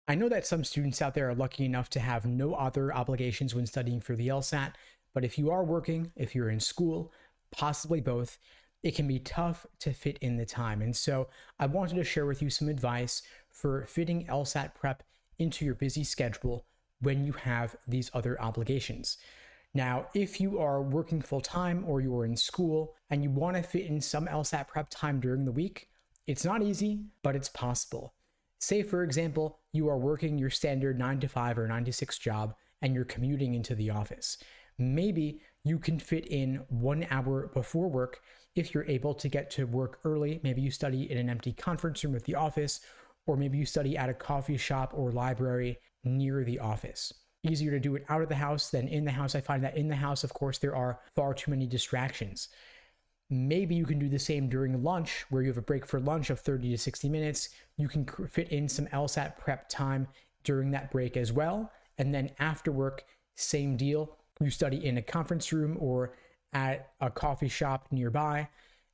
I know that some students out there are lucky enough to have no other obligations when studying for the LSAT, but if you are working, if you're in school, possibly both, it can be tough to fit in the time. And so I wanted to share with you some advice for fitting LSAT prep into your busy schedule when you have these other obligations. Now, if you are working full time or you are in school and you want to fit in some LSAT prep time during the week, it's not easy, but it's possible. Say, for example, you are working your standard 9 to 5 or 9 to 6 job and you're commuting into the office. Maybe you can fit in 1 hour before work if you're able to get to work early. Maybe you study in an empty conference room at the office, or maybe you study at a coffee shop or library near the office. Easier to do it out of the house than in the house. I find that in the house, of course, there are far too many distractions. Maybe you can do the same during lunch, where you have a break for lunch of 30 to 60 minutes. You can fit in some LSAT prep time during that break as well. And then after work, same deal. You study in a conference room or at a coffee shop nearby,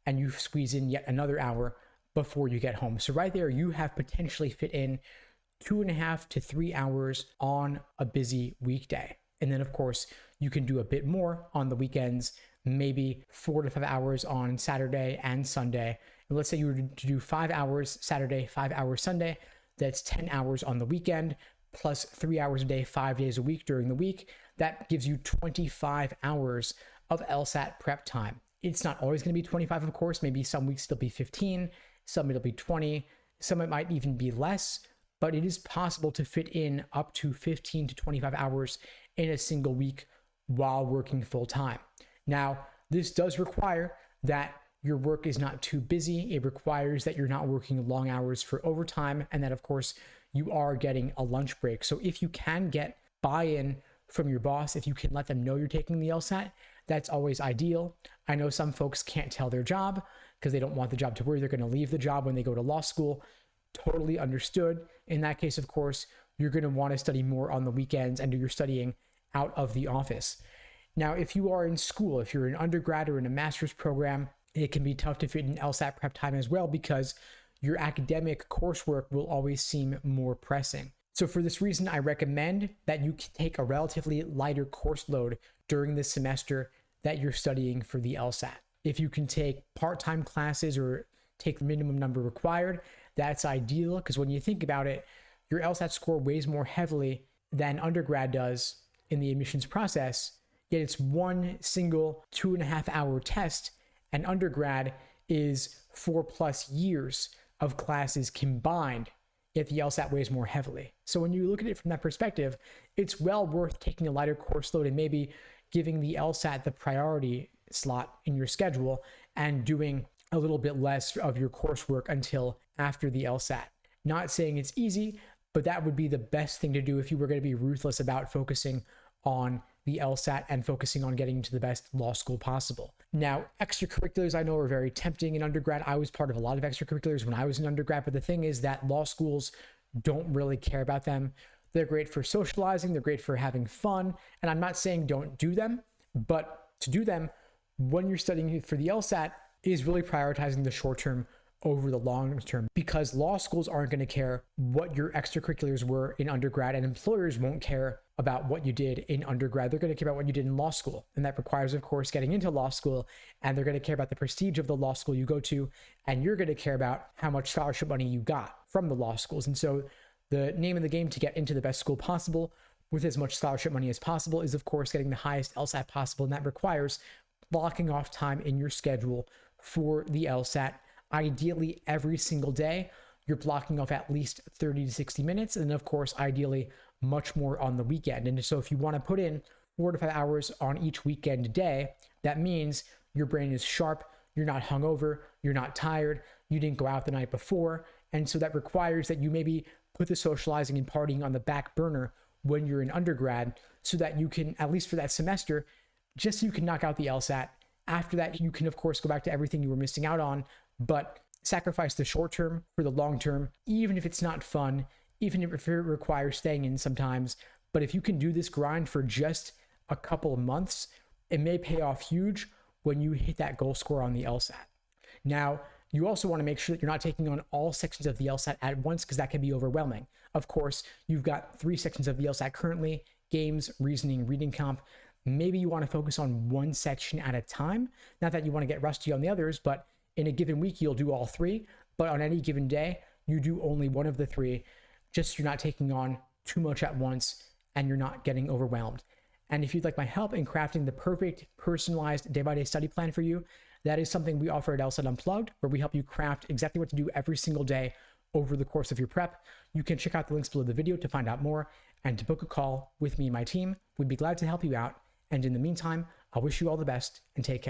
and you squeeze in yet another hour before you get home. So right there, you have potentially fit in 2.5 to 3 hours on a busy weekday. And then, of course, you can do a bit more on the weekends, maybe 4 to 5 hours on Saturday and Sunday. And let's say you were to do 5 hours Saturday, 5 hours Sunday. That's 10 hours on the weekend, plus 3 hours a day, 5 days a week during the week. That gives you 25 hours of LSAT prep time. It's not always going to be 25, of course. Maybe some weeks it'll be 15, some it'll be 20, some it might even be less, but it is possible to fit in up to 15 to 25 hours in a single week while working full time. Now, this does require that your work is not too busy. It requires that you're not working long hours for overtime, and that, of course, you are getting a lunch break. So if you can get buy-in from your boss, if you can let them know you're taking the LSAT, that's always ideal. I know some folks can't tell their job because they don't want the job to worry they're going to leave the job when they go to law school. Totally understood. In that case, of course, you're going to want to study more on the weekends and do your studying out of the office. Now, if you are in school, if you're an undergrad or in a master's program, it can be tough to fit in LSAT prep time as well because your academic coursework will always seem more pressing. So for this reason, I recommend that you take a relatively lighter course load during this semester that you're studying for the LSAT. If you can take part-time classes or take the minimum number required, that's ideal, because when you think about it, your LSAT score weighs more heavily than undergrad does in the admissions process, yet it's one single 2.5 hour test, and undergrad is 4+ years of classes combined, yet the LSAT weighs more heavily. So when you look at it from that perspective, it's well worth taking a lighter course load and maybe giving the LSAT the priority slot in your schedule and doing a little bit less of your coursework until after the LSAT. Not saying it's easy, but that would be the best thing to do if you were going to be ruthless about focusing on the LSAT and focusing on getting to the best law school possible. Now, extracurriculars I know are very tempting in undergrad. I was part of a lot of extracurriculars when I was in undergrad, but the thing is that law schools don't really care about them. They're great for socializing, they're great for having fun, and I'm not saying don't do them, but to do them when you're studying for the LSAT is really prioritizing the short term over the long term, because law schools aren't going to care what your extracurriculars were in undergrad, and employers won't care about what you did in undergrad. They're going to care about what you did in law school. And that requires, of course, getting into law school, and they're going to care about the prestige of the law school you go to, and you're going to care about how much scholarship money you got from the law schools. And so the name of the game to get into the best school possible with as much scholarship money as possible is, of course, getting the highest LSAT possible. And that requires blocking off time in your schedule for the LSAT. Ideally, every single day, you're blocking off at least 30 to 60 minutes. And of course, ideally, much more on the weekend. And so if you want to put in 4 to 5 hours on each weekend day, that means your brain is sharp, you're not hungover, you're not tired, you didn't go out the night before. And so that requires that you maybe put the socializing and partying on the back burner when you're in undergrad, so that you can, at least for that semester, just so you can knock out the LSAT. After that, you can, of course, go back to everything you were missing out on, but sacrifice the short term for the long term, even if it's not fun, even if it requires staying in sometimes. But if you can do this grind for just a couple of months, it may pay off huge when you hit that goal score on the LSAT. Now, You also want to make sure that you're not taking on all sections of the LSAT at once, because that can be overwhelming. Of course, you've got 3 sections of the LSAT currently: games, reasoning, reading comp. Maybe you want to focus on one section at a time. Not that you want to get rusty on the others, but in a given week, you'll do all 3. But on any given day, you do only one of the 3, just so you're not taking on too much at once and you're not getting overwhelmed. And if you'd like my help in crafting the perfect personalized day-by-day study plan for you, that is something we offer at LSAT Unplugged, where we help you craft exactly what to do every single day over the course of your prep. You can check out the links below the video to find out more and to book a call with me and my team. We'd be glad to help you out. And in the meantime, I wish you all the best and take care.